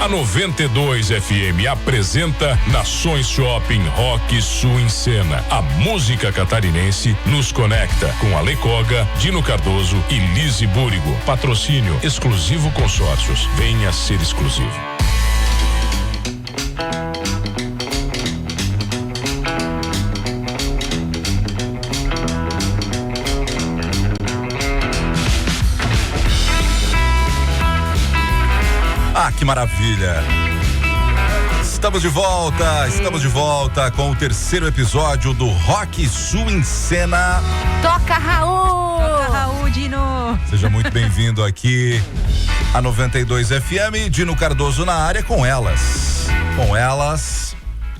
A 92 FM apresenta Nações Shopping Rock Sul em Cena. A música catarinense nos conecta com Ale Koga, Dino Cardoso e Lise Búrigo. Patrocínio Exclusivo Consórcios. Venha ser exclusivo. Ah, que maravilha! Estamos de volta com o terceiro episódio do Rock Sul em Cena. Toca, Raul! Toca, Raul, Dino! Seja muito bem-vindo aqui a 92 FM, Dino Cardoso na área com elas.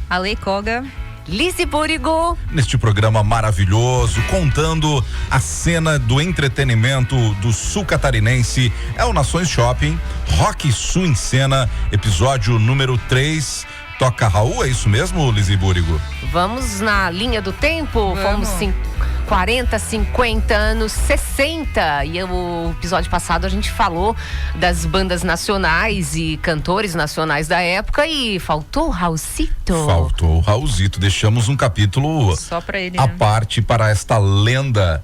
Ale Koga. Lise Búrigo. Neste programa maravilhoso, contando a cena do entretenimento do sul catarinense. É o Nações Shopping, Rock Sul em Cena, episódio número 3. Toca, Raul, é isso mesmo, Lise Búrigo? Vamos na linha do tempo? Fomos 40, 50 anos, 60. E o episódio passado a gente falou das bandas nacionais e cantores nacionais da época e faltou o Raulzito. Faltou o Raulzito. Deixamos um capítulo só pra ele, à né? parte para esta lenda.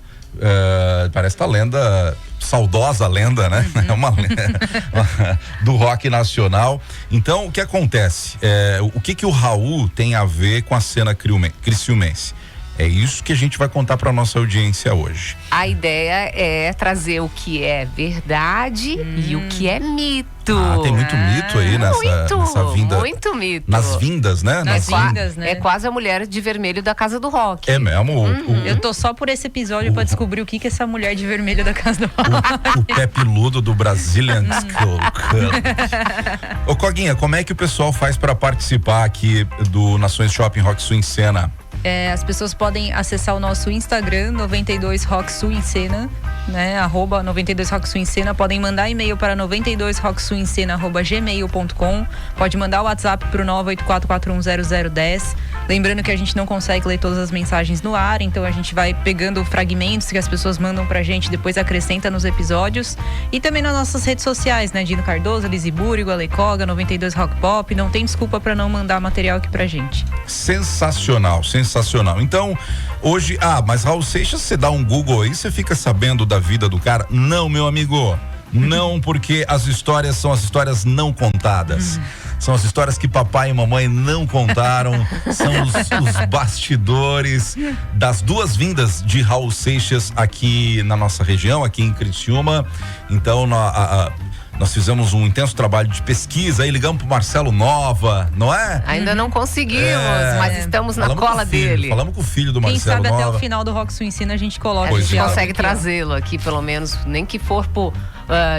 Para esta lenda, saudosa lenda, né? É uma do rock nacional. Então, o que acontece? O que o Raul tem a ver com a cena criciumense? É isso que a gente vai contar para nossa audiência hoje. A ideia é trazer o que é verdade e o que é mito. Tem muito mito aí nessa vinda. Muito mito. Nas vindas, né? Nas vindas, né? É quase a mulher de vermelho da Casa do Rock. É mesmo? Eu tô só por esse episódio pra descobrir o que é essa mulher de vermelho da Casa do Rock. O pé peludo do Brazilian Skull. Ô Coguinha, como é que o pessoal faz para participar aqui do Nações Shopping Rock Sul em Cena? As pessoas podem acessar o nosso Instagram, 92 Rock Sul em Cena, né? @ 92 Rock Sul em Cena. Podem mandar e-mail para 92rocksulencena@gmail.com. Pode mandar o WhatsApp pro 984410010. Lembrando que a gente não consegue ler todas as mensagens no ar, então a gente vai pegando fragmentos que as pessoas mandam pra gente, depois acrescenta nos episódios. E também nas nossas redes sociais, né? Dino Cardoso, Lise Búrigo, Ale Koga, 92 Rock Pop. Não tem desculpa pra não mandar material aqui pra gente. Sensacional. Então, hoje, mas Raul Seixas, você dá um Google aí, você fica sabendo da vida do cara? Não, meu amigo, não, porque as histórias são as histórias não contadas. São as histórias que papai e mamãe não contaram, são os bastidores das duas vindas de Raul Seixas aqui na nossa região, aqui em Criciúma. Então, nós fizemos um intenso trabalho de pesquisa, aí ligamos pro Marcelo Nova, não é? Ainda não conseguimos, mas estamos na cola dele. Falamos com o filho do Marcelo Nova. Quem sabe até o final do Rock Sul Ensina a gente coloca. A gente consegue trazê-lo aqui, pelo menos, nem que for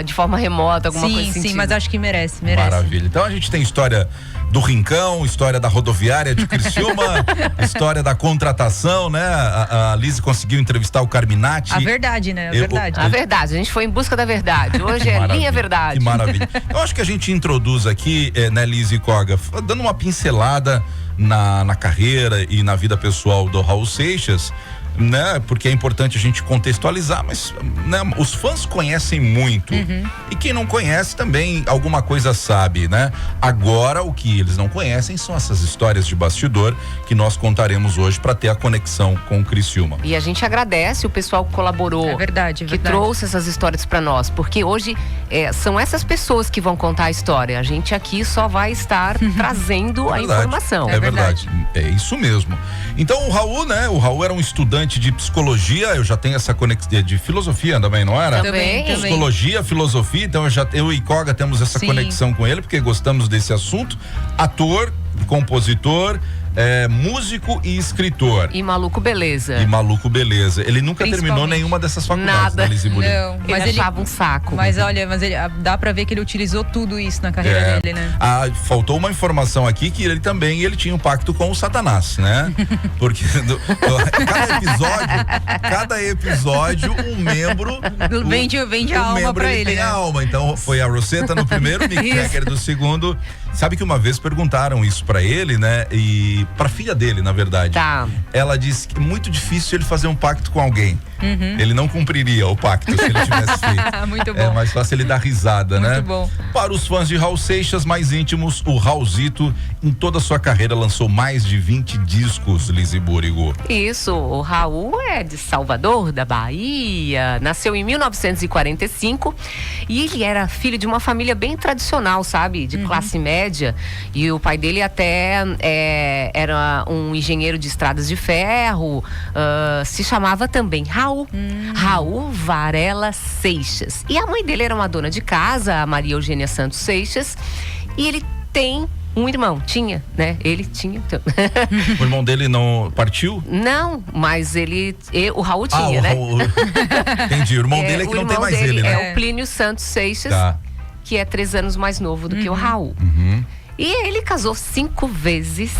de forma remota, alguma coisa assim. Sim, mas acho que merece. Maravilha. Então a gente tem história do Rincão, história da rodoviária de Criciúma, história da contratação, né? A Lise conseguiu entrevistar o Carminati. A verdade, né? A verdade, a gente foi em busca da verdade. Hoje é linha verdade. Que maravilha. Eu acho que a gente introduz aqui, né, Lise e Koga, dando uma pincelada na carreira e na vida pessoal do Raul Seixas, né? Porque é importante a gente contextualizar, mas né, os fãs conhecem muito e quem não conhece também alguma coisa sabe, né? Agora o que eles não conhecem são essas histórias de bastidor que nós contaremos hoje para ter a conexão com o Criciúma. E a gente agradece o pessoal que colaborou, é verdade. Que trouxe essas histórias para nós, porque hoje são essas pessoas que vão contar a história. A gente aqui só vai estar trazendo a informação. É verdade. É isso mesmo. Então o Raul, né? O Raul era um estudante de psicologia, eu já tenho essa conexão de filosofia também, não era? Também. Psicologia, filosofia, então eu e Koga temos essa conexão com ele, porque gostamos desse assunto. Ator, compositor, músico e escritor. E maluco beleza. Ele nunca terminou nenhuma dessas faculdades. Nada. Não, mas ele achava um saco. Mas olha, dá pra ver que ele utilizou tudo isso na carreira dele, né? Faltou uma informação aqui que ele tinha um pacto com o Satanás, né? Porque cada episódio um membro vende a alma pra ele, tem né? a alma. Então foi a Rosetta no primeiro, o Mick Jagger no segundo. Sabe que uma vez perguntaram isso pra ele, né? E pra filha dele, na verdade. Tá. Ela disse que é muito difícil ele fazer um pacto com alguém. Ele não cumpriria o pacto se ele tivesse feito. Muito bom. É mais fácil ele dar risada, né? Muito bom. Para os fãs de Raul Seixas mais íntimos, o Raulzito, em toda a sua carreira, lançou mais de 20 discos, Lizzy Búrigo. Isso, o Raul é de Salvador, da Bahia, nasceu em 1945 e ele era filho de uma família bem tradicional, sabe? De classe média, e o pai dele até era um engenheiro de estradas de ferro, se chamava também Raul, Raul Varela Seixas. E a mãe dele era uma dona de casa, a Maria Eugênia Santos Seixas, e ele tem um irmão, tinha, né? Ele tinha. O irmão dele não partiu? Não, mas o Raul tinha, né? Entendi, o irmão dele é que não tem mais ele, né? É o Plínio Santos Seixas, que é 3 anos mais novo do que o Raul. E ele casou 5 vezes.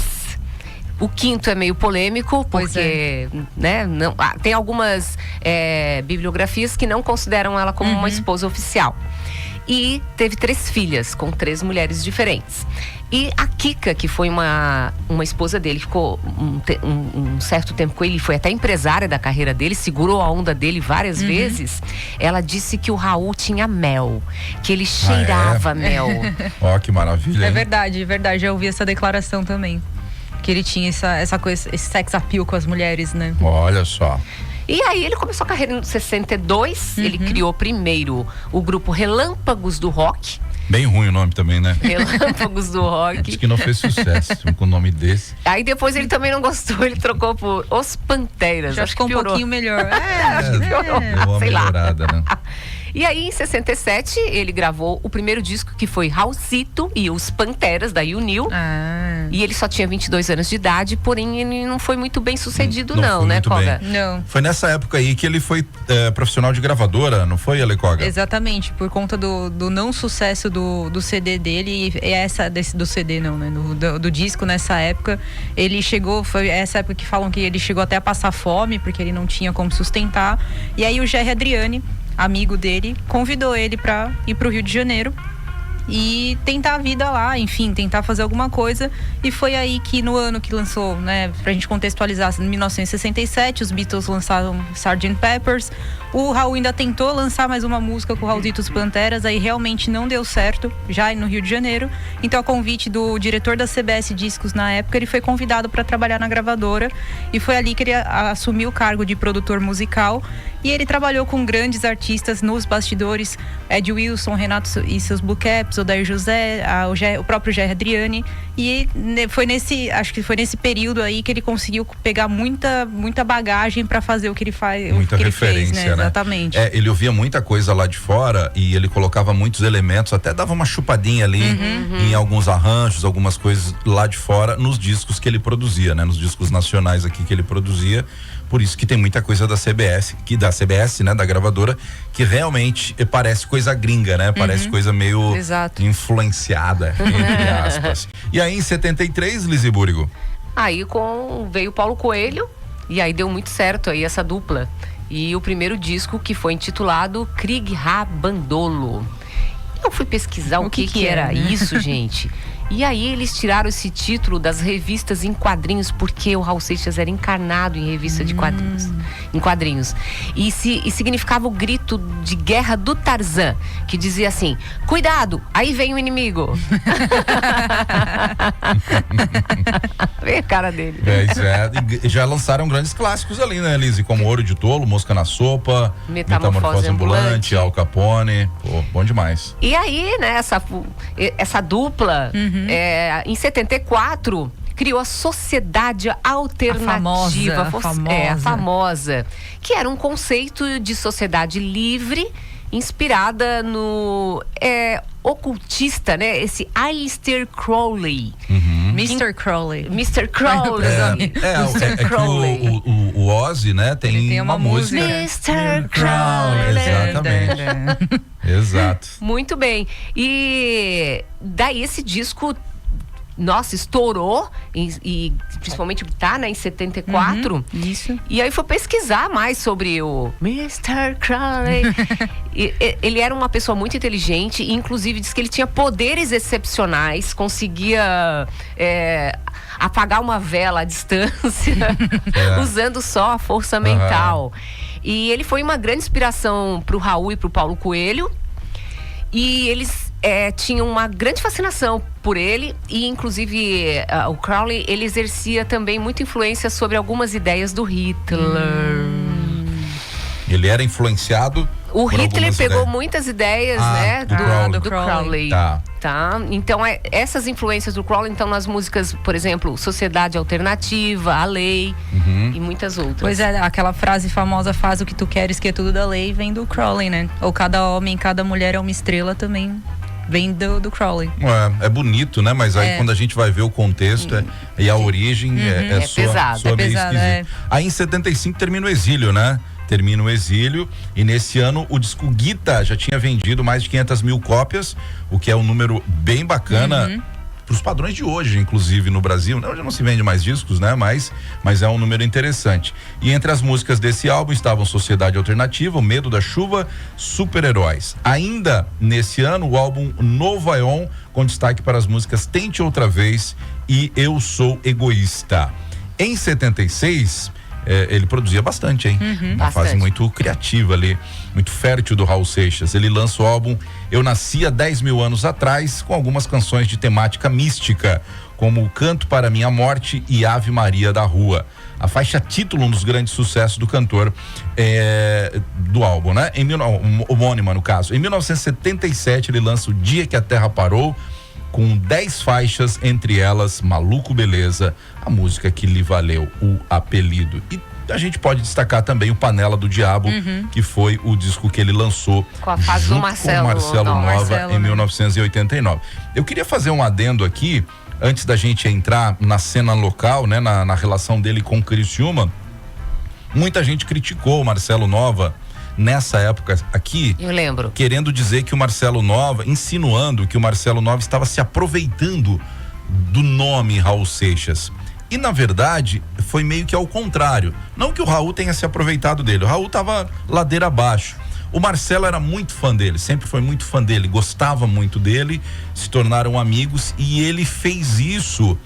O 5º é meio polêmico, porque né, não, tem algumas bibliografias que não consideram ela como uma esposa oficial. E teve 3 filhas, com 3 mulheres diferentes. E a Kika, que foi uma esposa dele, ficou um certo tempo com ele, foi até empresária da carreira dele, segurou a onda dele várias vezes. Ela disse que o Raul tinha mel, que ele cheirava mel. Ó, que maravilha. É verdade, já ouvi essa declaração também. Que ele tinha essa coisa, esse sex appeal com as mulheres, né? Olha só. E aí ele começou a carreira em 62, ele criou primeiro o grupo Relâmpagos do Rock. Bem ruim o nome também, né? Relâmpagos do Rock. Diz que não fez sucesso com o nome desse. Aí depois ele também não gostou, ele trocou por Os Panteras. Já ficou um pouquinho melhor. Acho que piorou. Deu uma melhorada, né? E aí, em 67, ele gravou o primeiro disco, que foi Raulzito e os Panteras, da U-New. E ele só tinha 22 anos de idade, porém ele não foi muito bem sucedido, não, né, Koga? Não. Foi nessa época aí que ele foi profissional de gravadora, não foi, Ale Koga? Exatamente, por conta do não sucesso do CD dele, do CD não, né? Do disco nessa época. Ele chegou, foi essa época que falam que ele chegou até a passar fome, porque ele não tinha como sustentar. E aí o Gerry Adriani, amigo dele, convidou ele para ir pro Rio de Janeiro e tentar a vida lá, enfim, tentar fazer alguma coisa. E foi aí que no ano que lançou, né, pra gente contextualizar, em 1967, os Beatles lançaram Sgt. Peppers. O Raul ainda tentou lançar mais uma música com o Raulzito e os Panteras, aí realmente não deu certo, já no Rio de Janeiro. Então, a convite do diretor da CBS Discos na época, ele foi convidado para trabalhar na gravadora, e foi ali que ele assumiu o cargo de produtor musical. E ele trabalhou com grandes artistas nos bastidores, Ed Wilson, Renato e seus Blue Caps, Odair José, o próprio Gerry Adriani. E acho que foi nesse período aí que ele conseguiu pegar muita bagagem para fazer o que ele faz. Muita referência, fez, né? Exatamente. Ele ouvia muita coisa lá de fora e ele colocava muitos elementos, até dava uma chupadinha ali em alguns arranjos, algumas coisas lá de fora, nos discos que ele produzia, né? Nos discos nacionais aqui que ele produzia. Por isso que tem muita coisa da CBS, né? Da gravadora, que realmente parece coisa gringa, né? Parece coisa meio influenciada, entre aspas. E aí, em 73, Lizzy Búrigo? Aí veio Paulo Coelho, e aí deu muito certo aí essa dupla. E o primeiro disco, que foi intitulado Krieg Rabandolo. Eu fui pesquisar o que era isso, gente. E aí eles tiraram esse título das revistas em quadrinhos, porque o Raul Seixas era encarnado em revista de quadrinhos, em quadrinhos. E significava o grito de guerra do Tarzan, que dizia assim: cuidado, aí vem o inimigo. Vem a cara dele. Já lançaram grandes clássicos ali, né, Lizzy? Como Ouro de Tolo, Mosca na Sopa, Metamorfose Ambulante, Al Capone. Pô, bom demais. E aí, né, essa dupla, em 74, criou a Sociedade Alternativa, a famosa, que era um conceito de sociedade livre, inspirada no ocultista, né? Esse Aleister Crowley. Mr. Crowley. Mr. Crowley. O Ozzy, né? Tem uma música. Mr. Crowley. Exatamente. Exato. Muito bem. E daí esse disco, nossa, estourou, e principalmente né, em 74. Isso. E aí foi pesquisar mais sobre o Mr. Crowley. Ele era uma pessoa muito inteligente, e inclusive diz que ele tinha poderes excepcionais, conseguia apagar uma vela à distância, usando só a força mental. E ele foi uma grande inspiração pro Raul e pro Paulo Coelho. E eles tinham uma grande fascinação por ele. E inclusive o Crowley, ele exercia também muita influência sobre algumas ideias do Hitler. Ele era influenciado. O Hitler pegou muitas ideias, né, do Crowley. Tá. Então, essas influências do Crowley, então, nas músicas, por exemplo, Sociedade Alternativa, A Lei e muitas outras. Pois é, aquela frase famosa, faz o que tu queres, que é tudo da lei, vem do Crowley, né? Ou cada homem, cada mulher é uma estrela também. Vem do Crowley. É bonito, né? Mas aí quando a gente vai ver o contexto e a origem é pesado. Meio esquisito. Aí em 75 termina o exílio, né? Termina o exílio e nesse ano o disco Guita já tinha vendido mais de 500 mil cópias, o que é um número bem bacana para os padrões de hoje, inclusive no Brasil. Hoje não se vende mais discos, né? Mas é um número interessante. E entre as músicas desse álbum estavam Sociedade Alternativa, O Medo da Chuva, Super-Heróis. Ainda nesse ano o álbum Novo Aion, com destaque para as músicas Tente Outra Vez e Eu Sou Egoísta. Em 76 ele produzia bastante, hein? Uma fase muito criativa ali, muito fértil do Raul Seixas. Ele lança o álbum Eu Nasci há 10 mil anos atrás, com algumas canções de temática mística, como Canto para Minha Morte e Ave Maria da Rua. A faixa título, um dos grandes sucessos do cantor do álbum, né? Homônima, no caso. Em 1977, ele lança O Dia que a Terra Parou, com 10 faixas, entre elas Maluco Beleza, a música que lhe valeu o apelido. E a gente pode destacar também o Panela do Diabo, que foi o disco que ele lançou com a fase do Marcelo Nova em 1989. Eu queria fazer um adendo aqui, antes da gente entrar na cena local, né, na relação dele com Criciúma. Muita gente criticou o Marcelo Nova nessa época aqui, eu lembro, querendo dizer que o Marcelo Nova, insinuando que o Marcelo Nova estava se aproveitando do nome Raul Seixas. E na verdade foi meio que ao contrário. Não que o Raul tenha se aproveitado dele, o Raul estava ladeira abaixo. O Marcelo era muito fã dele, sempre foi muito fã dele, gostava muito dele, se tornaram amigos e ele fez isso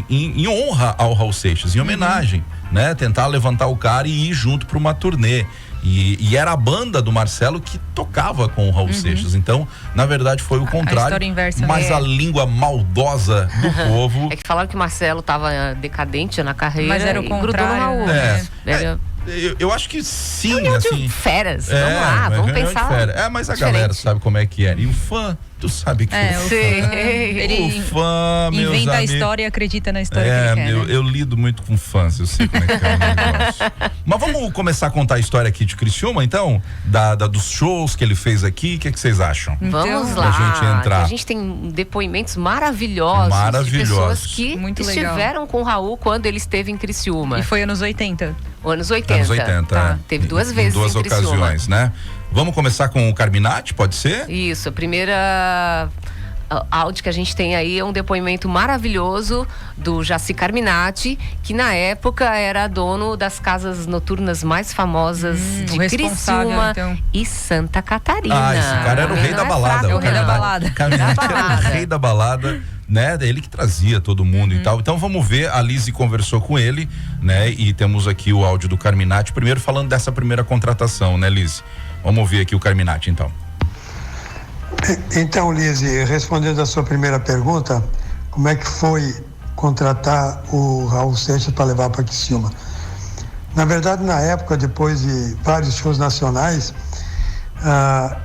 em honra ao Raul Seixas, em homenagem, né? Tentar levantar o cara e ir junto para uma turnê. E era a banda do Marcelo que tocava com o Raul Seixas. Então, na verdade, foi o contrário. A história inversa, mas a língua maldosa do povo. É que falaram que o Marcelo estava decadente na carreira, mas era o contrário. Raul, eu acho que sim, reunião assim. De feras, vamos lá, vamos pensar. Mas a galera sabe como é que é. E o fã, tu sabe que o fã, meus inventa amigos, a história e acredita na história que ele quer, né? Eu lido muito com fãs, eu sei como é que é o negócio. Mas vamos começar a contar a história aqui de Criciúma, então? Dos shows que ele fez aqui, o que vocês acham? Vamos lá, pra gente entrar. A gente tem depoimentos maravilhosos. De pessoas que estiveram com o Raul quando ele esteve em Criciúma. E foi anos 80. Anos 80. Tá. Teve duas vezes em duas ocasiões, né? Vamos começar com o Carminati, pode ser? Isso, a primeira áudio que a gente tem aí é um depoimento maravilhoso do Jaci Carminati, que na época era dono das casas noturnas mais famosas de Criciúma e Santa Catarina. Esse cara era o rei da balada. É o rei da balada. Carminati era o rei da balada, né? Ele que trazia todo mundo e tal. Então vamos ver, a Lizzy conversou com ele, né? E temos aqui o áudio do Carminati, primeiro falando dessa primeira contratação, né, Lizzy? Vamos ouvir aqui o Carminati, então. Então, Lizzy, respondendo a sua primeira pergunta, como é que foi contratar o Raul Seixas para levar para Criciúma? Na verdade, na época, depois de vários shows nacionais,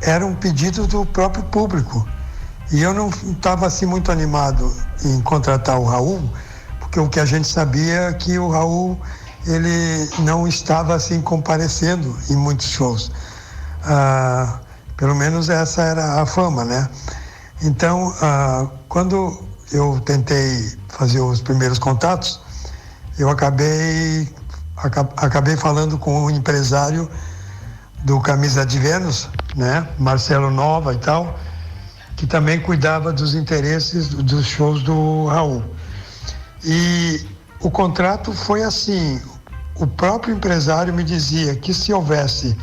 era um pedido do próprio público. E eu não estava assim muito animado em contratar o Raul, porque o que a gente sabia é que o Raul, ele não estava assim comparecendo em muitos shows. Pelo menos essa era a fama, né? Então, quando eu tentei fazer os primeiros contatos, eu acabei falando com o empresário do Camisa de Vênus, né? Marcelo Nova e tal, que também cuidava dos interesses dos shows do Raul. E o contrato foi assim, o próprio empresário me dizia que se houvesse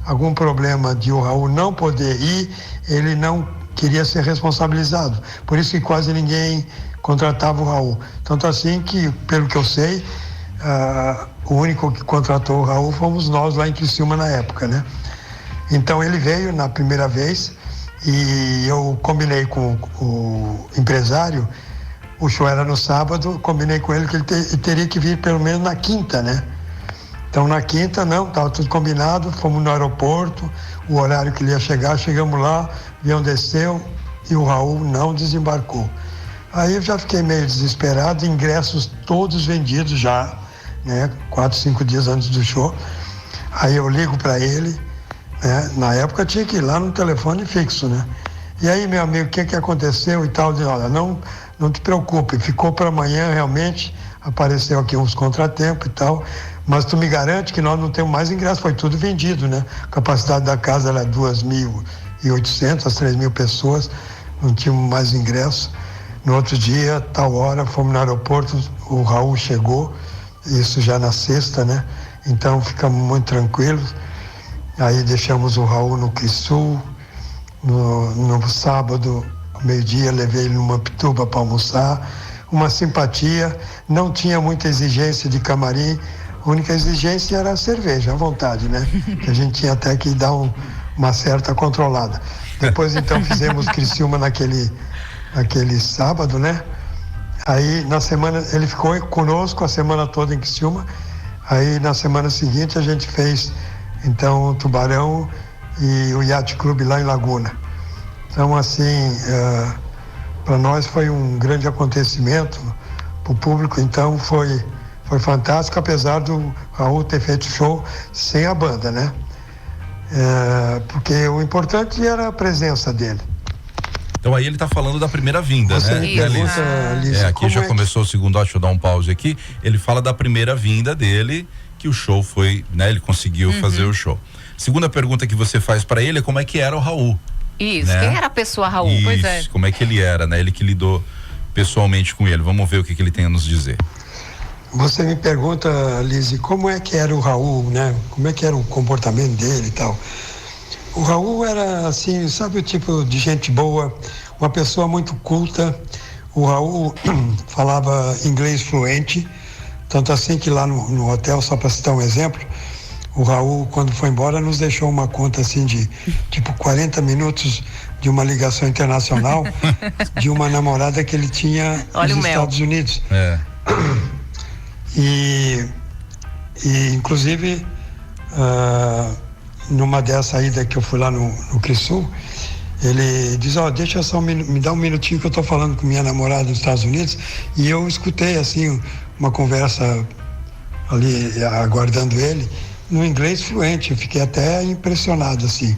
algum problema de o Raul não poder ir, ele não queria ser responsabilizado. Por isso que quase ninguém contratava o Raul. Tanto assim que, pelo que eu sei, o único que contratou o Raul fomos nós lá em Criciúma na época, né? Então ele veio na primeira vez e eu combinei com o empresário, o show era no sábado, combinei com ele que ele teria que vir pelo menos na quinta, né? Então na quinta não, estava tudo combinado, fomos no aeroporto, o horário que ele ia chegar, chegamos lá, o avião desceu e o Raul não desembarcou. Aí eu já fiquei meio desesperado, ingressos todos vendidos já, né? 4, 5 dias antes do show. Aí eu ligo para ele, né? Na época tinha que ir lá no telefone fixo, né? E aí, meu amigo, o que aconteceu e tal? Eu disse, olha, não te preocupe, ficou para amanhã realmente, apareceu aqui uns contratempos e tal, mas tu me garante que nós não temos mais ingresso, foi tudo vendido, né? A capacidade da casa era 2.800, 3.000 pessoas, não tínhamos mais ingresso. No outro dia, tal hora, fomos no aeroporto, o Raul chegou, isso já na sexta, né? Então ficamos muito tranquilos. Aí deixamos o Raul no Crisul. No sábado, ao meio-dia, levei ele numa pituba para almoçar. Uma simpatia, não tinha muita exigência de camarim, a única exigência era a cerveja, à vontade, né? Que a gente tinha até que dar uma certa controlada. Depois, então, fizemos Criciúma naquele sábado, né? Aí, na semana, ele ficou conosco a semana toda em Criciúma. Aí, na semana seguinte, a gente fez, então, o Tubarão e o Yacht Club lá em Laguna. Então, assim, para nós foi um grande acontecimento, para o público, então, foi fantástico, apesar do Raul ter feito show sem a banda, né? Porque o importante era a presença dele. Então aí ele tá falando da primeira vinda, você né? Me pergunta, Liz, aqui já começou o segundo, deixa eu dar um pause aqui. Ele fala da primeira vinda dele, que o show foi, né? Ele conseguiu fazer o show. Segunda pergunta que você faz para ele é como é que era o Raul. Isso, né? Quem era a pessoa Raul? Isso, Pois é. Como é que ele era, né? Ele que lidou pessoalmente com ele. Vamos ver o que ele tem a nos dizer. Você me pergunta, Liz, como é que era o Raul, né? Como é que era o comportamento dele e tal. O Raul era assim, sabe, o tipo de gente boa, uma pessoa muito culta. O Raul falava inglês fluente, tanto assim que lá no hotel, só para citar um exemplo, o Raul, quando foi embora, nos deixou uma conta assim de tipo 40 minutos de uma ligação internacional de uma namorada que ele tinha nos Estados Unidos. E inclusive, numa dessa ida que eu fui lá no Crisul, ele diz, deixa só me dá um minutinho que eu tô falando com minha namorada nos Estados Unidos, e eu escutei assim uma conversa ali, aguardando ele, no inglês fluente, eu fiquei até impressionado assim.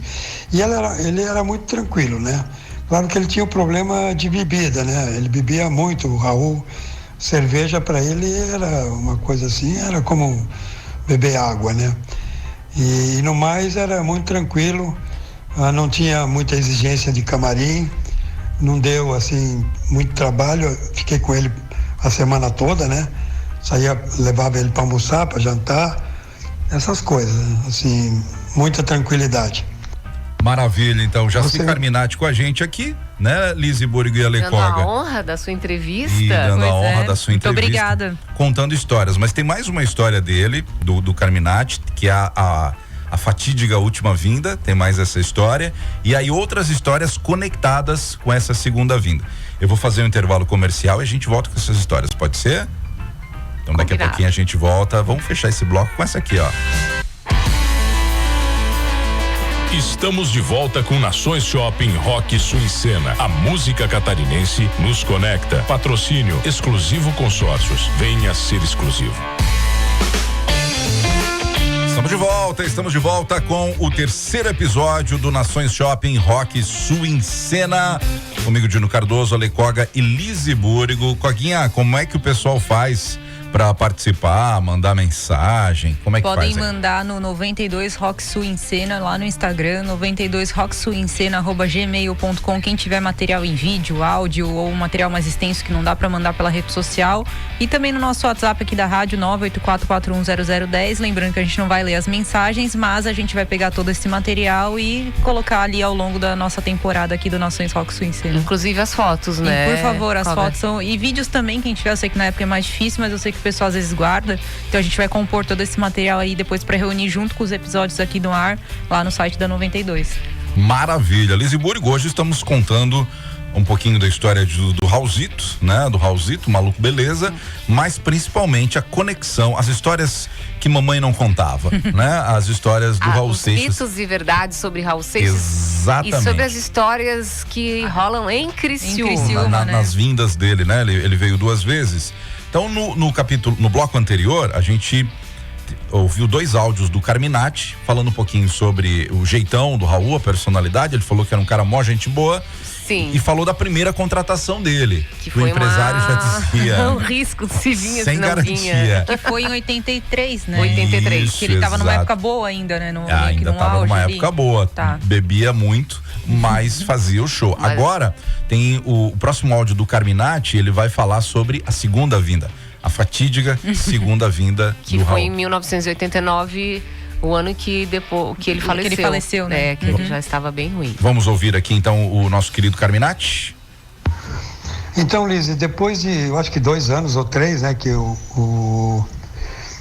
E ele era muito tranquilo, né? Claro que ele tinha um problema de bebida, né? Ele bebia muito, o Raul. Cerveja para ele era uma coisa assim, era como beber água, né? E no mais era muito tranquilo, não tinha muita exigência de camarim, não deu assim muito trabalho, eu fiquei com ele a semana toda, né? Levava ele para almoçar, para jantar, essas coisas, assim, muita tranquilidade. Maravilha, então, Jaci Carminati com a gente aqui, né, Lise Búrigo e Alecoga. Dando a honra da sua entrevista. E dando a honra da sua entrevista. Muito obrigada. Contando histórias, mas tem mais uma história dele, do Carminati, que é a fatídica última vinda, tem mais essa história, e aí outras histórias conectadas com essa segunda vinda. Eu vou fazer um intervalo comercial e a gente volta com essas histórias, pode ser? Então daqui a pouquinho a gente volta, vamos fechar esse bloco com essa aqui, ó. Estamos de volta com Nações Shopping Rock Sul em Cena. A música catarinense nos conecta. Patrocínio Exclusivo Consórcios. Venha ser exclusivo. Estamos de volta com o terceiro episódio do Nações Shopping Rock Sul em Cena. Comigo, Dino Cardoso, Alecoga e Lise Búrigo. Coguinha, como é que o pessoal faz para participar, mandar mensagem? Como é que podem faz? Podem mandar no 92 Rock Sul em Cena lá no Instagram, 92 Rock Sul em Cena @gmail.com. Quem tiver material em vídeo, áudio ou material mais extenso que não dá para mandar pela rede social, e também no nosso WhatsApp aqui da rádio 984410010. Lembrando que a gente não vai ler as mensagens, mas a gente vai pegar todo esse material e colocar ali ao longo da nossa temporada aqui do Nações Rock Sul em Cena. Inclusive as fotos, né? E, por favor, as fotos são, e vídeos também, quem tiver, eu sei que na época é mais difícil, mas eu sei que o pessoal às vezes guarda. Então a gente vai compor todo esse material aí depois para reunir junto com os episódios aqui no ar, lá no site da 92. Maravilha. Lizzy Búrigo, hoje estamos contando um pouquinho da história do Raulzito, né? Do Raulzito, Maluco Beleza, mas principalmente a conexão, as histórias que mamãe não contava, né? As histórias do Raul Seixas. Mitos e verdades sobre Raul Seixas. Exatamente. E sobre as histórias que rolam em Criciúma. Né? Nas vindas dele, né? Ele veio 2 vezes. Então, no bloco anterior, a gente ouviu 2 áudios do Carminati, falando um pouquinho sobre o jeitão do Raul, a personalidade. Ele falou que era um cara mó gente boa. Sim. E falou da primeira contratação dele. Que o foi empresário já dizia. um risco se vinha, sem se não garantia. vinha. Que foi em 83, né? 83. Isso, Que ele tava numa exato. época boa ainda, né? Ainda tava numa época boa. Tá. Bebia muito, mas fazia o show. Mas... Agora, tem o próximo áudio do Carminati, ele vai falar sobre a segunda vinda. A fatídica segunda vinda que do foi Raul. em 1989, o ano que ele faleceu. Que ele faleceu, né? Que ele já estava bem ruim. Vamos ouvir aqui então o nosso querido Carminati. Então, Lizzy, depois de, eu acho que 2 anos ou 3, né, que o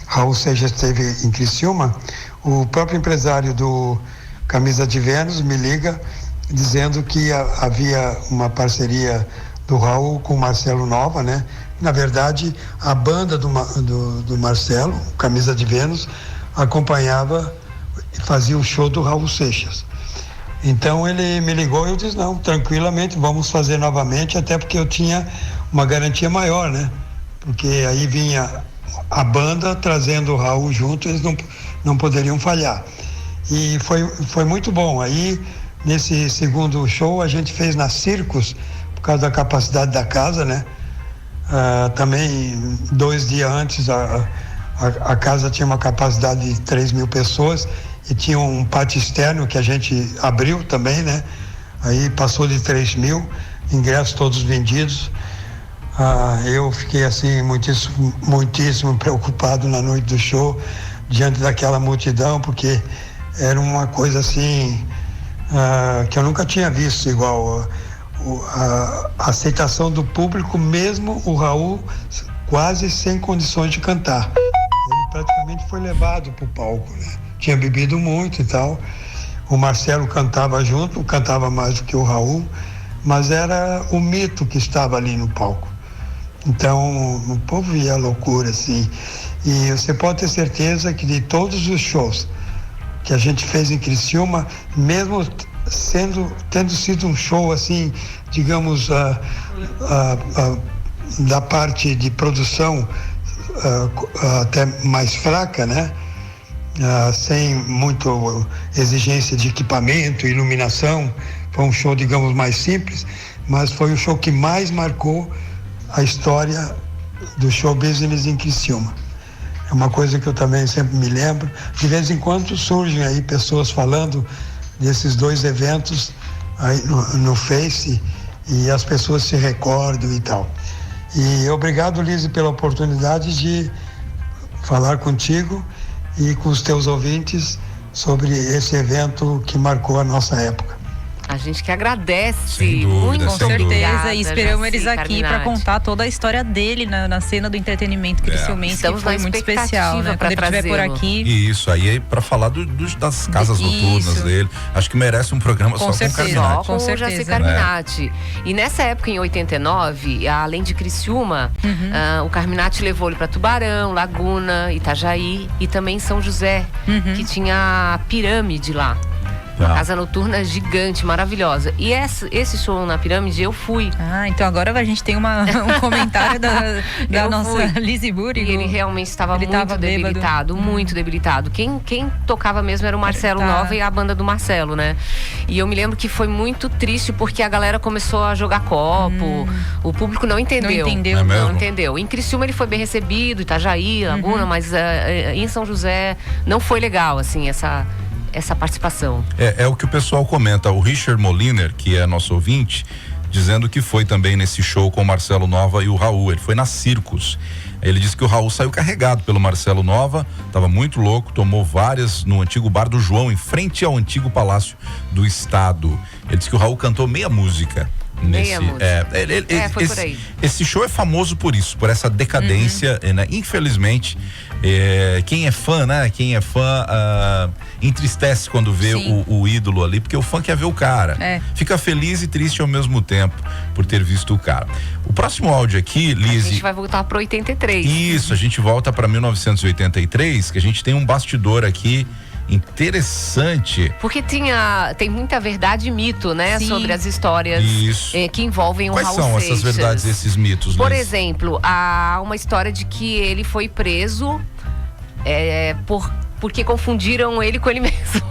Raul Seixas esteve em Criciúma, o próprio empresário do Camisa de Vênus me liga dizendo que havia uma parceria do Raul com o Marcelo Nova, né? Na verdade, a banda do Marcelo, Camisa de Vênus, acompanhava e fazia o show do Raul Seixas. Então ele me ligou e eu disse, não, tranquilamente, vamos fazer novamente, até porque eu tinha uma garantia maior, né? Porque aí vinha a banda trazendo o Raul junto, eles não poderiam falhar. E foi muito bom. Aí, nesse segundo show, a gente fez na Circus, por causa da capacidade da casa, né? Também 2 dias antes a casa tinha uma capacidade de 3.000 pessoas e tinha um pátio externo que a gente abriu também, né? Aí passou de 3.000, ingressos todos vendidos. Eu fiquei assim muitíssimo preocupado na noite do show, diante daquela multidão, porque era uma coisa assim que eu nunca tinha visto igual. A aceitação do público, mesmo o Raul quase sem condições de cantar. Ele praticamente foi levado para o palco, né? Tinha bebido muito e tal. O Marcelo cantava junto, cantava mais do que o Raul, mas era o mito que estava ali no palco. Então, o povo via loucura, assim. E você pode ter certeza que de todos os shows que a gente fez em Criciúma, mesmo tendo sido um show assim, digamos, da parte de produção até mais fraca, né? Sem muita exigência de equipamento, iluminação, foi um show, digamos, mais simples, mas foi o show que mais marcou a história do show business em Criciúma. É uma coisa que eu também sempre me lembro. De vez em quando surgem aí pessoas falando desses 2 eventos aí no Face e as pessoas se recordam e tal. E obrigado, Lizzy, pela oportunidade de falar contigo e com os teus ouvintes sobre esse evento que marcou a nossa época. A gente que agradece. Sem dúvida, muito, Com certeza, obrigada, e esperamos Jaci eles aqui para Carminati. contar toda a história dele na cena do entretenimento criciumense, que Estamos foi na muito especial, né? expectativa Quando ele estiver por trazê-lo. aqui. E isso aí é para falar das casas noturnas Isso. dele. Acho que merece um programa Com só certeza. com o Carminati. Com o certeza. Jaci Carminati. E nessa época, em 89, além de Criciúma, o Carminati levou ele para Tubarão, Laguna, Itajaí e também São José, que tinha a pirâmide lá. Uma casa noturna gigante, maravilhosa. E esse show na pirâmide eu fui. Então agora a gente tem um comentário da Eu nossa fui. Lizzy Búrigo. E ele realmente estava Ele muito tava debilitado, muito debilitado. Quem tocava mesmo era o Marcelo Nova e a banda do Marcelo, né? E eu me lembro que foi muito triste porque a galera começou a jogar copo. O público não entendeu. Não entendeu. É mesmo? Não entendeu. Em Criciúma ele foi bem recebido, Itajaí, Laguna, mas em São José não foi legal, assim, essa participação. É o que o pessoal comenta. O Richard Moliner, que é nosso ouvinte, dizendo que foi também nesse show com o Marcelo Nova e o Raul. Ele foi na Circus. Ele disse que o Raul saiu carregado pelo Marcelo Nova, estava muito louco, tomou várias no antigo bar do João, em frente ao antigo Palácio do Estado. Ele disse que o Raul cantou meia música. Foi por aí. Esse show é famoso por isso, por essa decadência, né? Infelizmente, quem é fã, né? Entristece quando vê o ídolo ali, porque o fã quer ver o cara. Fica feliz e triste ao mesmo tempo por ter visto o cara. O próximo áudio aqui, Lizzy. A gente vai voltar pro 83. Isso, a gente volta para 1983, que a gente tem um bastidor aqui interessante. Porque tem muita verdade e mito, né? Sim. Sobre as histórias que envolvem o Raul Seixas. Quais são essas verdades e esses mitos, Por Liz? exemplo, há uma história de que ele foi preso porque confundiram ele com ele mesmo.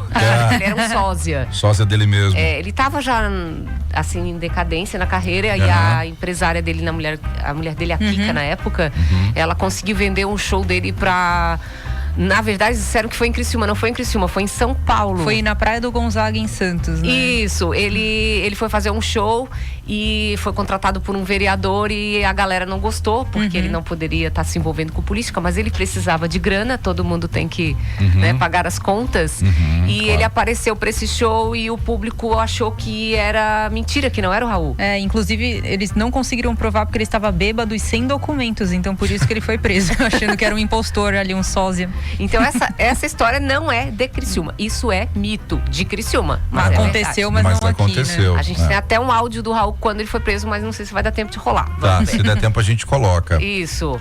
Ele era um sósia. Sósia dele mesmo. Ele estava já, assim, em decadência na carreira, e a empresária dele, a mulher dele, a Kika, na época, ela conseguiu vender um show dele pra... Na verdade, disseram que foi em Criciúma, não foi em Criciúma, foi em São Paulo. Foi na Praia do Gonzaga, em Santos, né? Isso, ele foi fazer um show e foi contratado por um vereador e a galera não gostou, porque ele não poderia estar se envolvendo com política, mas ele precisava de grana, todo mundo tem que pagar as contas. E ele apareceu para esse show e o público achou que era mentira, que não era o Raul. Inclusive, eles não conseguiram provar porque ele estava bêbado e sem documentos, então por isso que ele foi preso, achando que era um impostor ali, um sósia. Então essa história não é de Criciúma, isso é mito de Criciúma. Mas aconteceu, mas não aconteceu, aqui, né? A gente tem até um áudio do Raul quando ele foi preso, mas não sei se vai dar tempo de rolar. Tá, se der tempo a gente coloca. Isso.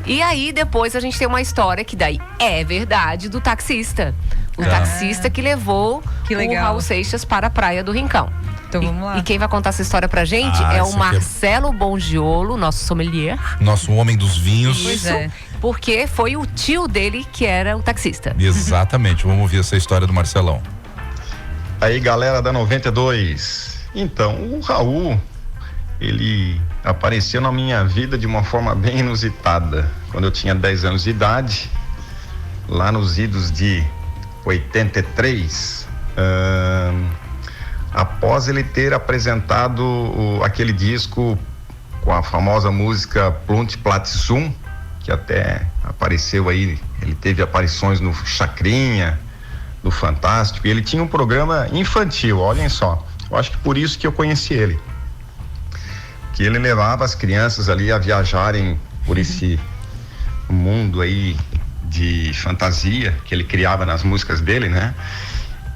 E aí depois a gente tem uma história que daí é verdade do taxista. O taxista que levou o Raul Seixas para a Praia do Rincão. Então vamos lá. E quem vai contar essa história pra gente é o Marcelo Bongiolo, nosso sommelier. Nosso homem dos vinhos. Isso. Porque foi o tio dele que era o taxista. Exatamente, vamos ouvir essa história do Marcelão. Aí, galera da 92. Então, o Raul, ele apareceu na minha vida de uma forma bem inusitada. Quando eu tinha 10 anos de idade, lá nos idos de 83, após ele ter apresentado aquele disco com a famosa música Plunt Plat Zum, que até apareceu aí, ele teve aparições no Chacrinha, no Fantástico, e ele tinha um programa infantil, olhem só, eu acho que por isso que eu conheci ele, que ele levava as crianças ali a viajarem por esse mundo aí de fantasia que ele criava nas músicas dele, né?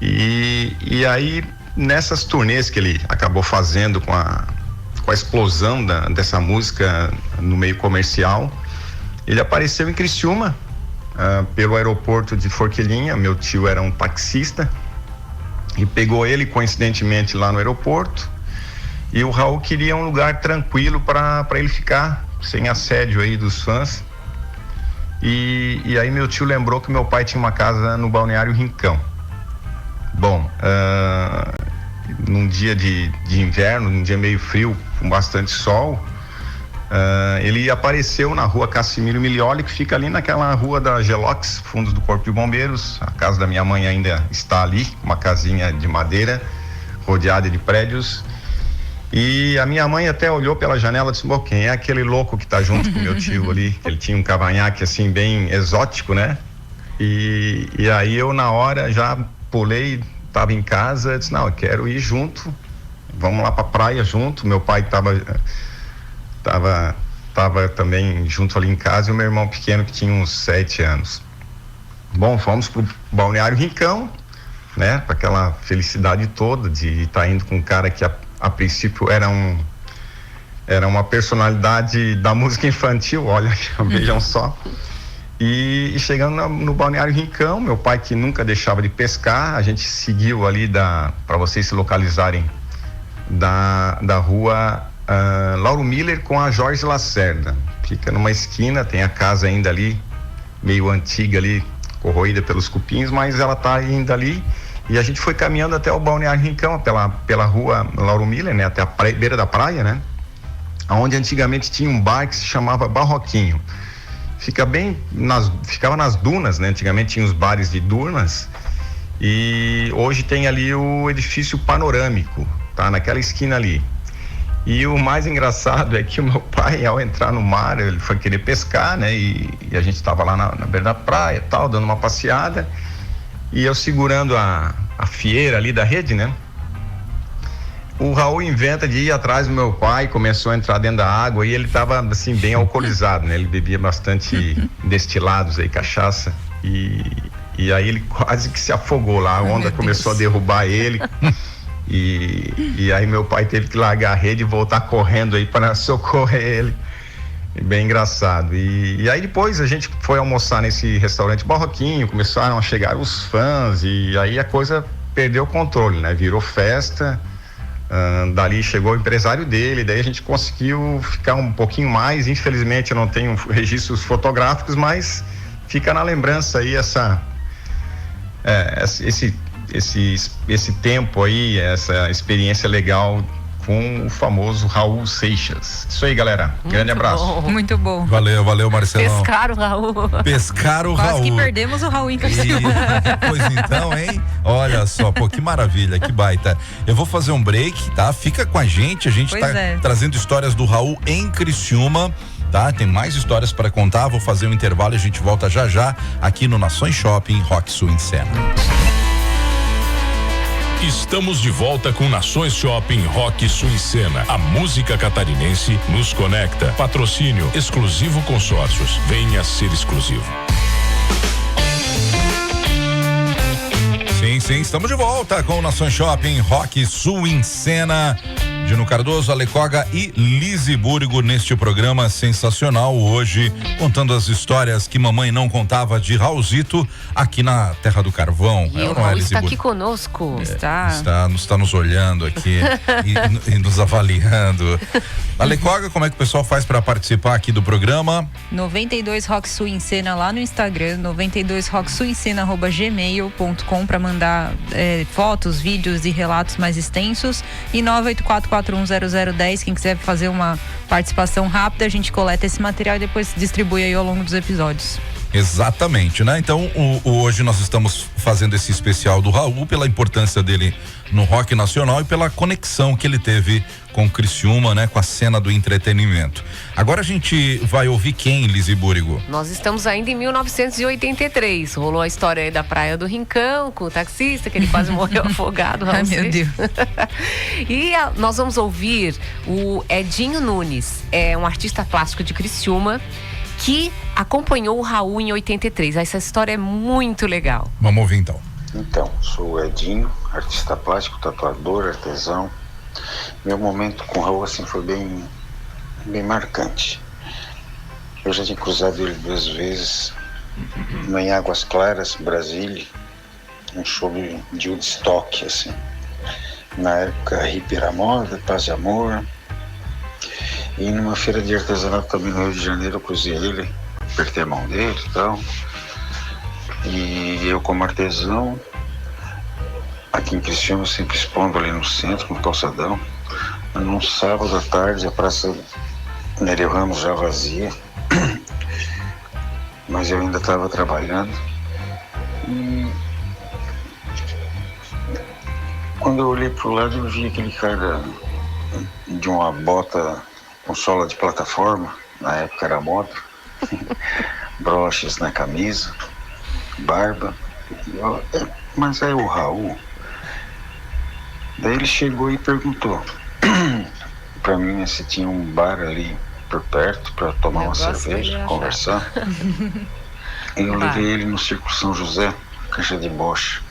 E aí, nessas turnês que ele acabou fazendo com a explosão dessa música no meio comercial, ele apareceu em Criciúma, pelo aeroporto de Forquilinha. Meu tio era um taxista e pegou ele coincidentemente lá no aeroporto, e o Raul queria um lugar tranquilo para ele ficar, sem assédio aí dos fãs. E aí meu tio lembrou que meu pai tinha uma casa no Balneário Rincão. Bom, num dia de inverno, num dia meio frio, com bastante sol, ele apareceu na rua Cassimiro Milioli, que fica ali naquela rua da Gelox, fundos do Corpo de Bombeiros. A casa da minha mãe ainda está ali, uma casinha de madeira, rodeada de prédios. E a minha mãe até olhou pela janela e disse: bom, quem é aquele louco que tá junto com meu tio ali? Ele tinha um cavanhaque assim bem exótico, né? E aí eu na hora já pulei, tava em casa, disse: não, eu quero ir junto, vamos lá pra praia junto. Meu pai tava também junto ali em casa, e o meu irmão pequeno, que tinha uns 7 anos. Bom, fomos pro Balneário Rincão, né? Com aquela felicidade toda de estar indo com um cara que a princípio era uma personalidade da música infantil, olha, vejam só. E chegando no Balneário Rincão, meu pai, que nunca deixava de pescar, a gente seguiu ali para vocês se localizarem, da rua Lauro Miller com a Jorge Lacerda. Fica numa esquina, tem a casa ainda ali, meio antiga ali, corroída pelos cupins, mas ela tá ainda ali. E a gente foi caminhando até o Balneário Rincão, pela rua Lauro Miller, né? Até a beira da praia, né? Onde antigamente tinha um bar que se chamava Barroquinho. Ficava nas dunas, né? Antigamente tinha os bares de dunas, e hoje tem ali o edifício panorâmico, tá? Naquela esquina ali. E o mais engraçado é que o meu pai, ao entrar no mar, ele foi querer pescar, né? E a gente estava lá na beira da praia e tal, dando uma passeada, e eu segurando a fieira ali da rede, né? O Raul inventa de ir atrás do meu pai, começou a entrar dentro da água e ele estava assim bem alcoolizado, né? Ele bebia bastante destilados aí, cachaça, e aí ele quase que se afogou lá, a onda começou a derrubar ele e aí meu pai teve que largar a rede e voltar correndo aí para socorrer ele. Bem engraçado. E aí depois a gente foi almoçar nesse restaurante barroquinho, começaram a chegar os fãs e aí a coisa perdeu o controle, né? Virou festa. Dali chegou o empresário dele, daí a gente conseguiu ficar um pouquinho mais. Infelizmente eu não tenho registros fotográficos, mas fica na lembrança aí esse tempo aí, essa experiência legal com o famoso Raul Seixas. Isso aí, galera. Grande abraço. Bom. Muito bom. Valeu, Marcelão. Pescaram o Raul. Pescaram o Quase Raul. que perdemos o Raul em Criciúma. Pois então, hein? Olha só, pô, que maravilha, que baita. Eu vou fazer um break, tá? Fica com a gente Pois tá é. trazendo histórias do Raul em Criciúma, tá? Tem mais histórias para contar, vou fazer um intervalo e a gente volta já aqui no Nações Shopping Rock Sul em Cena. Estamos de volta com Nações Shopping Rock Sul em Cena. A música catarinense nos conecta. Patrocínio Exclusivo Consórcios. Venha ser exclusivo. Sim, estamos de volta com o Nações Shopping Rock Sul em Cena. Dino Cardoso, Alecoga e Lise Búrigo neste programa sensacional hoje, contando as histórias que mamãe não contava de Raulzito aqui na Terra do Carvão. E o Raul está aqui conosco. Está nos olhando aqui e nos avaliando. Alecoga, como é que o pessoal faz para participar aqui do programa? 92 Rock Sul em Cena lá no Instagram, 92rocksulencena@gmail.com para mandar fotos, vídeos e relatos mais extensos, e 984410010, quem quiser fazer uma participação rápida, a gente coleta esse material e depois distribui aí ao longo dos episódios. Exatamente, né? Então, hoje nós estamos fazendo esse especial do Raul pela importância dele no rock nacional e pela conexão que ele teve com Criciúma, né? Com a cena do entretenimento. Agora a gente vai ouvir quem, Lise Búrigo? Nós estamos ainda em 1983. Rolou a história aí da Praia do Rincão, com o taxista, que ele quase morreu afogado. Ai, meu Deus. E nós vamos ouvir o Edinho Nunes, é um artista plástico de Criciúma, que acompanhou o Raul em 83. Essa história é muito legal. Vamos ouvir então. Então, sou o Edinho, artista plástico, tatuador, artesão. Meu momento com o Raul assim foi bem marcante. Eu já tinha cruzado ele 2 vezes, em Águas Claras, Brasília, um show de Woodstock, assim. Na época, hippie era moda, paz e amor. E numa feira de artesanato também no Rio de Janeiro, eu cruzei ele, apertei a mão dele e tal. E eu, como artesão, aqui em Criciúma, sempre expondo ali no centro, no calçadão. Num sábado à tarde, a praça Nereu Ramos já vazia, mas eu ainda estava trabalhando. E quando eu olhei pro lado, eu vi aquele cara de uma bota com sola de plataforma, na época era moda, broches na camisa, barba, mas é o Raul. Daí ele chegou e perguntou pra mim se tinha um bar ali por perto para tomar uma cerveja, conversar. E eu levei ele no Circo São José, Caixa de Bocha,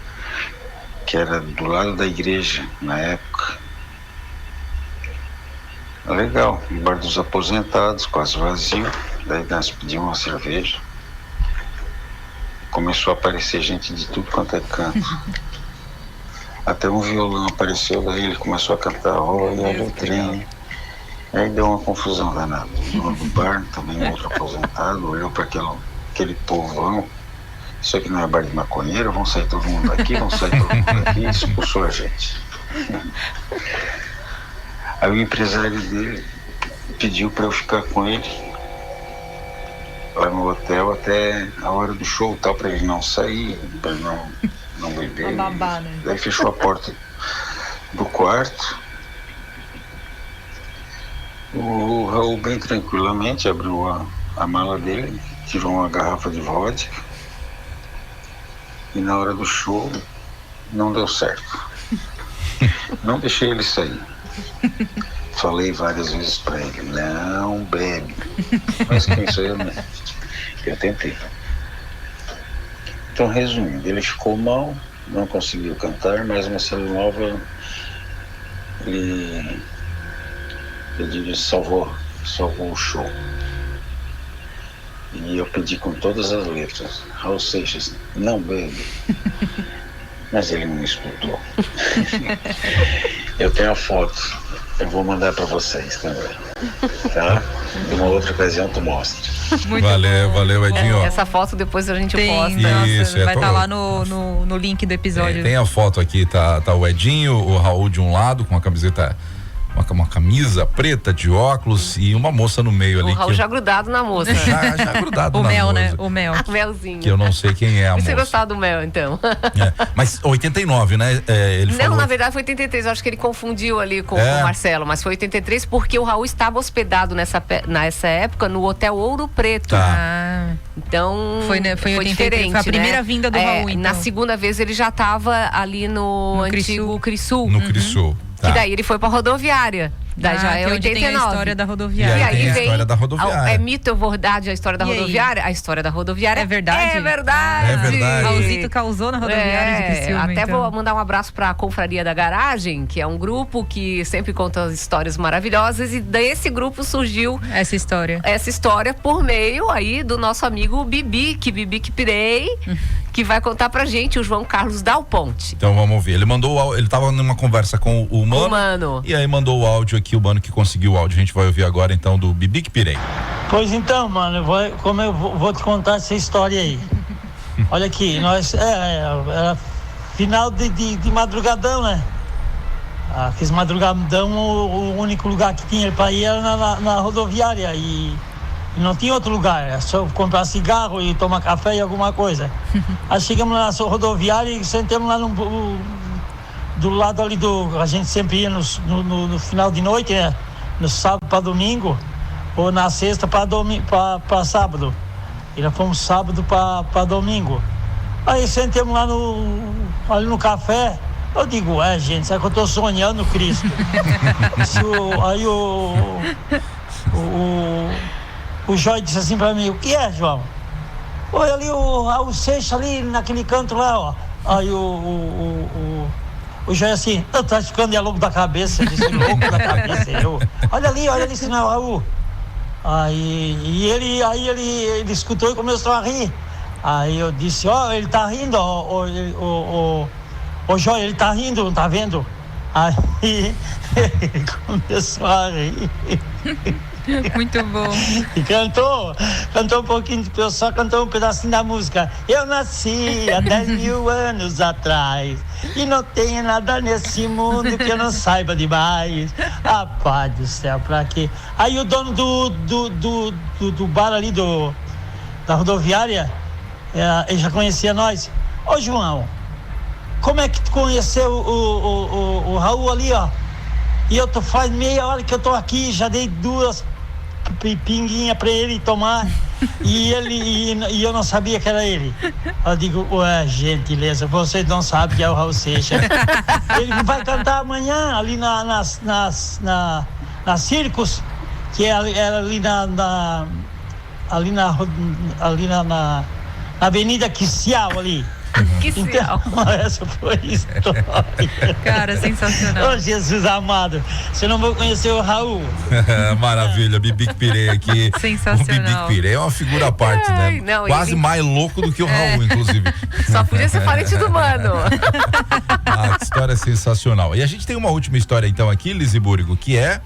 que era do lado da igreja na época. Legal, o bar dos aposentados, quase vazio. Daí nós pedimos uma cerveja. Começou a aparecer gente de tudo quanto é canto. Até um violão apareceu, daí ele começou a cantar, olha o trem. Aí deu uma confusão danada. No bar, também outro aposentado, olhou para aquele povão. Isso aqui não é bar de maconheiro, vão sair todo mundo daqui, e expulsou a gente. Aí o empresário dele pediu para eu ficar com ele lá no hotel até a hora do show, tal, para ele não sair, para ele não beber. Daí fechou a porta do quarto O Raul bem tranquilamente abriu a mala dele, tirou uma garrafa de vodka e na hora do show não deu certo. Não deixei ele sair. Falei várias vezes pra ele, não bebe. Mas quem sou eu, né? Eu tentei. Então, resumindo, ele ficou mal, não conseguiu cantar, mas Marcelo Nova, eu diria, salvou o show. E eu pedi com todas as letras, Raul Seixas, não bebe. Mas ele não escutou. Eu tenho a foto, eu vou mandar para vocês também, tá? Em uma outra ocasião tu mostra. Valeu, Edinho. Essa foto depois a gente posta. Isso, vai estar lá no link do episódio. Tem a foto aqui, tá o Edinho, o Raul de um lado com a camiseta, uma camisa preta de óculos e uma moça no meio ali. O Raul já grudado na moça. Já grudado o na mel, moça. né? O mel. Melzinho. Que eu não sei quem é a moça. Você gostava do mel, então? Mas 89, né? Ele não, falou... na verdade foi 83. Eu acho que ele confundiu ali com o Marcelo. Mas foi 83 porque o Raul estava hospedado nessa época no Hotel Ouro Preto. Tá. Então foi 83, diferente. foi a primeira vinda do Raul, então. Na segunda vez ele já estava ali no antigo Crisul. No Crisul. Tá. Que daí ele foi pra rodoviária. Daí já é 89. Tem a história da rodoviária. E aí tem a história da rodoviária. É mito ou verdade a história da rodoviária? A história da rodoviária é verdade. É verdade. Raulzito causou na rodoviária de Criciúma. Até então. vou mandar um abraço pra Confraria da Garagem, que é um grupo que sempre conta histórias maravilhosas, e desse grupo surgiu essa história por meio aí do nosso amigo Bibi que Pirei, que vai contar pra gente, o João Carlos Dal Ponte. Então vamos ouvir. Ele tava numa conversa com o Mano. E aí mandou o áudio aqui, o Mano que conseguiu o áudio. A gente vai ouvir agora então do Bibi que Pirei. Pois então, mano, eu vou te contar essa história aí. Olha aqui, nós era final de madrugadão, né? Aqueles madrugadão, o único lugar que tinha pra ir era na rodoviária e não tinha outro lugar, era só comprar cigarro e tomar café e alguma coisa. Aí chegamos na rodoviária e sentamos lá do lado ali a gente sempre ia no final de noite, né? No sábado para domingo, ou na sexta para sábado. E nós fomos sábado para domingo. Aí sentamos lá ali no café. Eu digo, gente, será que eu tô sonhando, Cristo? Aí o Joy disse assim pra mim, o que é, João? Olha ali o Raul Seixas ali naquele canto lá, ó. Aí o Joy assim, eu tô ficando louco da cabeça, disse louco da cabeça, olha ali, se não é o Raul. Aí ele escutou e começou a rir. Aí eu disse, ele tá rindo, o Joy, ele tá rindo, não tá vendo? Aí ele começou a rir. Muito bom. E cantou um pouquinho, só cantou um pedacinho da música. Eu nasci há 10 mil anos atrás e não tenho nada nesse mundo que eu não saiba demais. Pai do céu, pra quê? Aí o dono do bar ali da rodoviária, ele já conhecia nós. Ô João, como é que tu conheceu o Raul ali, ó? E faz meia hora que eu tô aqui, já dei 2 pinguinhas pra ele tomar e eu não sabia que era ele. Eu digo, gentileza, vocês não sabem que é o Raul Seixas. Ele vai cantar amanhã ali na Circus, que é ali na Avenida Quicial ali. Então, essa foi a história. Cara, sensacional. Jesus amado, você não vai conhecer o Raul. Maravilha, Bibi que Pirei aqui. Sensacional. O Bibi que Pirei é uma figura à parte, né? Não, quase mais louco do que o Raul, inclusive. Só podia ser parente do Mano. Que história sensacional. E a gente tem uma última história então aqui, Lizzy Búrigo, que é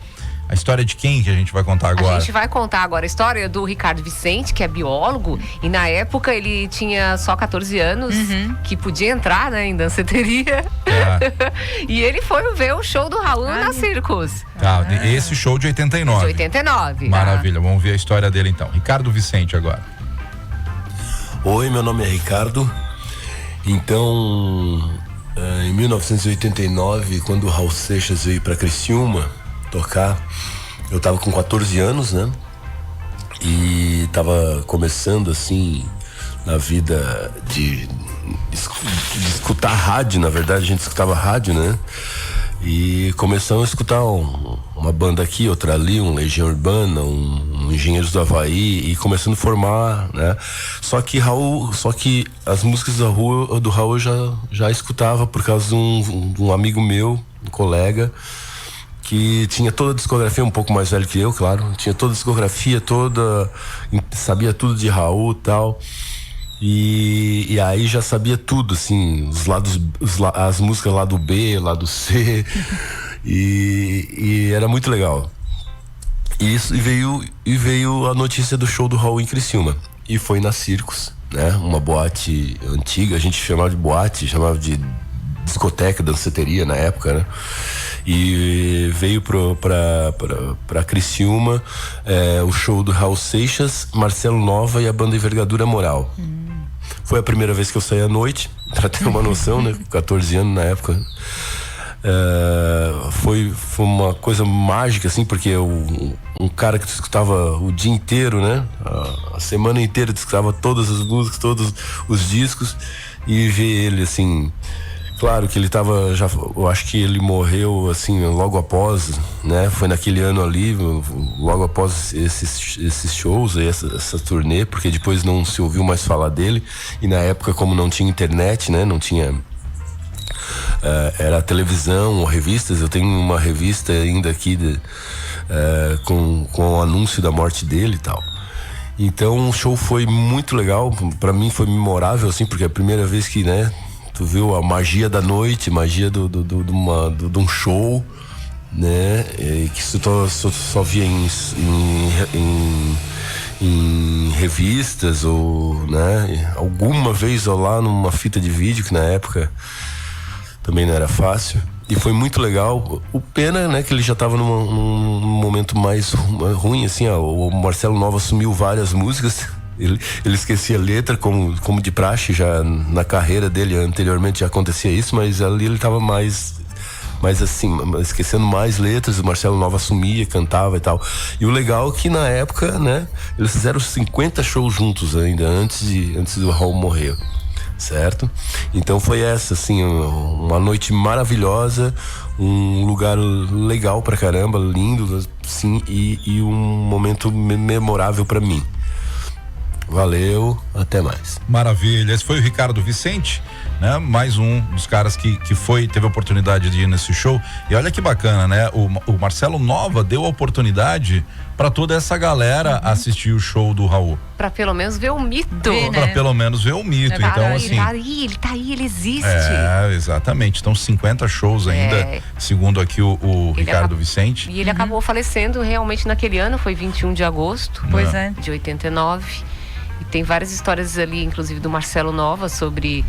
a história de quem que a gente vai contar agora? A gente vai contar agora a história do Ricardo Vicente, que é biólogo, e na época ele tinha só 14 anos, que podia entrar, né, em danceteria. E ele foi ver o show do Raul na Circus. Esse show de 89. De 89. Maravilha, vamos ver a história dele então. Ricardo Vicente agora. Oi, meu nome é Ricardo. Então, em 1989, quando o Raul Seixas veio para Criciúma tocar, Eu tava com 14 anos, né? E tava começando assim na vida de escutar rádio. Na verdade, a gente escutava rádio, né? E começamos a escutar uma banda aqui, outra ali, um Legião Urbana, um Engenheiros do Havaí, e começando a formar, né? Só que as músicas do Raul eu já escutava por causa de um amigo meu, um colega, que tinha toda a discografia, um pouco mais velho que eu, claro, tinha toda a discografia, sabia tudo de Raul e tal. E aí já sabia tudo, assim, os lados, as músicas lado B, lado C, e era muito legal. E veio a notícia do show do Raul em Criciúma, e foi na Circos, né? Uma boate antiga, a gente chamava de boate, chamava de discoteca, danceteria na época, né? E veio pra Criciúma o show do Raul Seixas, Marcelo Nova e a banda Envergadura Moral. Foi a primeira vez que eu saí à noite, pra ter uma noção, né? 14 anos na época. Foi uma coisa mágica, assim, porque um cara que escutava o dia inteiro, né? A semana inteira escutava todas as músicas, todos os discos, e ver ele, assim... Claro que ele tava eu acho que ele morreu assim logo após, né? Foi naquele ano ali, logo após esses shows, essa turnê, porque depois não se ouviu mais falar dele. E na época, como não tinha internet, né? Não tinha era televisão ou revistas. Eu tenho uma revista ainda aqui com o anúncio da morte dele e tal. Então o show foi muito legal, para mim foi memorável, assim, porque é a primeira vez que, né? Tu viu a magia da noite, magia de um show, né? Que só via em revistas ou, né? Alguma vez ou lá numa fita de vídeo, que na época também não era fácil. E foi muito legal. O pena, né, que ele já estava num momento mais ruim, assim, ó. O Marcelo Nova assumiu várias músicas. Ele esquecia a letra, como de praxe, já na carreira dele anteriormente já acontecia isso, mas ali ele estava mais assim, esquecendo mais letras. O Marcelo Nova assumia, cantava e tal. E o legal é que na época, né, eles fizeram 50 shows juntos ainda, antes do Raul morrer, certo? Então foi essa, assim, uma noite maravilhosa, um lugar legal pra caramba, lindo, assim, e um momento memorável pra mim. Valeu, até mais. Maravilha. Esse foi o Ricardo Vicente, né? Mais um dos caras que teve a oportunidade de ir nesse show. E olha que bacana, né? O Marcelo Nova deu a oportunidade para toda essa galera assistir o show do Raul. Pra pelo menos ver o mito. Pra pelo menos ver o mito. Então, assim. Ele tá aí, ele existe. Exatamente. Então, 50 shows ainda, segundo aqui o Ricardo Vicente. E ele acabou falecendo realmente naquele ano, foi 21 de agosto. Pois é. De 89. E tem várias histórias ali, inclusive do Marcelo Nova, sobre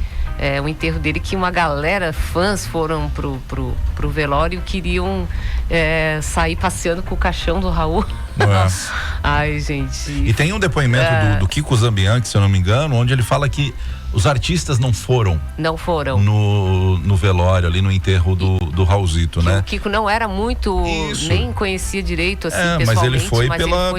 o enterro dele, que uma galera, fãs, foram pro velório e queriam sair passeando com o caixão do Raul. Ai, gente. E tem um depoimento do Kiko Zambianchi, se eu não me engano, onde ele fala que os artistas não foram no velório, ali no enterro do Raulzito, né? O Kiko não era muito, nem conhecia direito, assim, pessoalmente. Mas ele foi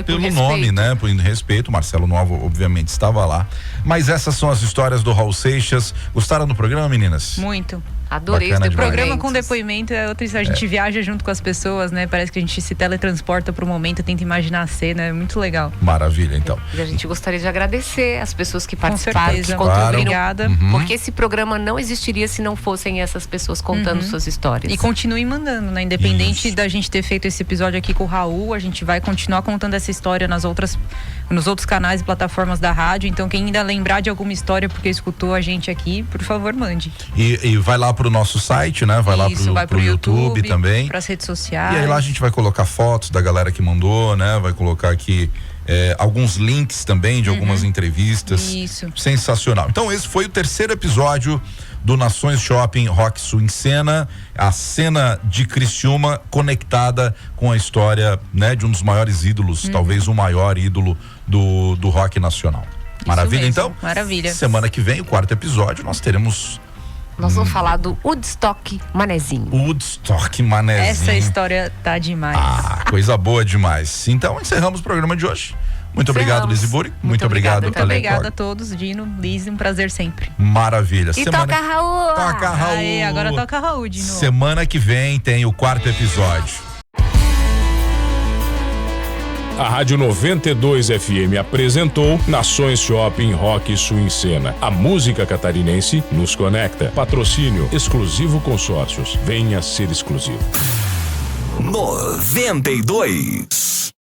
pelo nome, né? Por respeito, Marcelo Nova, obviamente, estava lá. Mas essas são as histórias do Raul Seixas. Gostaram do programa, meninas? Muito. Adorei o programa com depoimento é outra história. A gente viaja junto com as pessoas, né? Parece que a gente se teletransporta pro momento, tenta imaginar a cena, é muito legal. Maravilha, então. E a gente gostaria de agradecer as pessoas que participaram, que contribuíram. Obrigada. Porque esse programa não existiria se não fossem essas pessoas contando suas histórias. E continuem mandando, né? Independente da gente ter feito esse episódio aqui com o Raul, a gente vai continuar contando essa história nos outros canais e plataformas da rádio. Então, quem ainda lembrar de alguma história porque escutou a gente aqui, por favor, mande. E vai lá pro nosso site, né? Vai lá pro YouTube também. Pras redes sociais. E aí lá a gente vai colocar fotos da galera que mandou, né? Vai colocar aqui alguns links também de algumas entrevistas. Isso. Sensacional. Então esse foi o terceiro episódio do Nações Shopping Rock Sul em Cena, a cena de Criciúma conectada com a história, né, de um dos maiores ídolos, talvez o maior ídolo do rock nacional. Maravilha, então? Maravilha. Semana que vem, o quarto episódio, nós teremos Nós vamos falar do Woodstock Manezinho. Woodstock Manezinho. Essa história tá demais. Coisa boa demais. Então encerramos o programa de hoje. Muito obrigado, Lizzie Búrigo. Muito obrigado, Muito obrigada a todos, Dino, Lizzie, um prazer sempre. Maravilha. E toca Raul! Toca Raul! Aê, agora toca Raul, Dino. Semana que vem tem o 4º episódio. A Rádio 92 FM apresentou Nações Shopping Rock Sul em Cena. A música catarinense nos conecta. Patrocínio Exclusivo Consórcios. Venha ser exclusivo. 92.